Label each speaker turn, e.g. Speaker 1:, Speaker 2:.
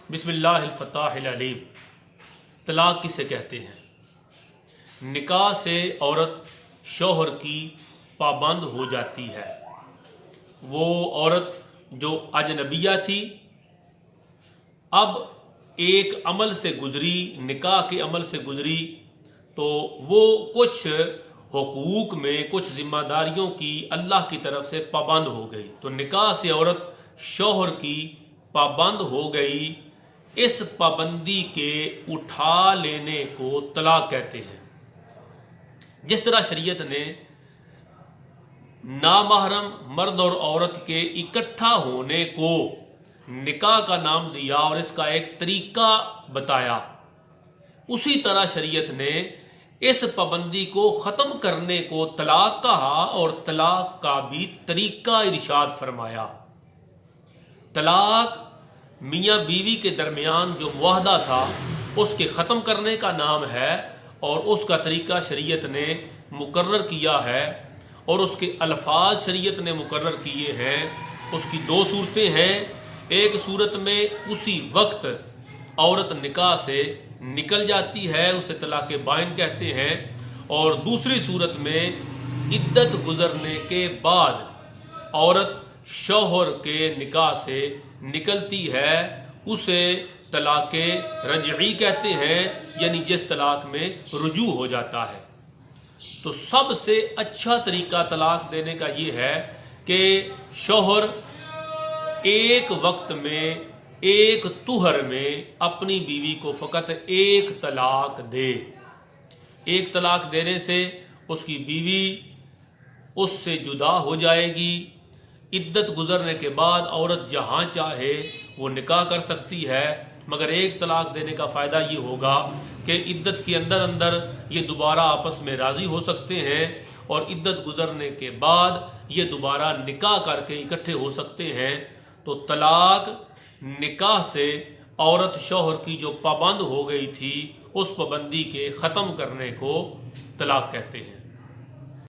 Speaker 1: बिस्मिल्लाहिल-फ़त्ताहिल अलीम। तलाक किसे कहते हैं? निकाह से औरत शौहर की पाबंद हो जाती है। वो औरत जो अजनबिया थी, अब एक अमल से गुजरी, निकाह के अमल से गुजरी, तो वो कुछ हुकूक में, कुछ जिम्मेदारियों की अल्लाह की तरफ से पाबंद हो गई। तो निकाह से औरत शौहर की पाबंद हो गई। इस पाबंदी के उठा लेने को तलाक कहते हैं। जिस तरह शरीयत ने नामहरम मर्द और औरत के इकट्ठा होने को निकाह का नाम दिया और इसका एक तरीका बताया, उसी तरह शरीयत ने इस पाबंदी को ख़त्म करने को तलाक कहा और तलाक का भी तरीका इरशाद फरमाया। तलाक मियाँ बीवी के दरमियान जो मुआहदा था उसके ख़त्म करने का नाम है और उसका तरीका शरीयत ने मुकर्रर किया है और उसके अल्फाज शरीयत ने मुकर्रर किए हैं। उसकी दो सूरतें हैं। एक सूरत में उसी वक्त औरत निकाह से निकल जाती है, उसे तलाक़ बाइन कहते हैं, और दूसरी सूरत में इद्दत गुज़रने के बाद औरत शौहर के निकाह से निकलती है, उसे तलाक़ रजई कहते हैं, यानी जिस तलाक़ में रुजू हो जाता है। तो सबसे अच्छा तरीका तलाक़ देने का ये है कि शौहर एक वक्त में, एक तुहर में अपनी बीवी को फ़कत एक तलाक़ दे। एक तलाक़ देने से उसकी बीवी उससे जुदा हो जाएगी। इद्दत गुज़रने के बाद औरत जहाँ चाहे वो निकाह कर सकती है, मगर एक तलाक़ देने का फ़ायदा ये होगा कि इद्दत के अंदर अंदर ये दोबारा आपस में राज़ी हो सकते हैं और इद्दत गुज़रने के बाद ये दोबारा निकाह करके इकट्ठे हो सकते हैं। तो तलाक़ निकाह से औरत शौहर की जो पाबंद हो गई थी, उस पाबंदी के ख़त्म करने को तलाक़ कहते हैं।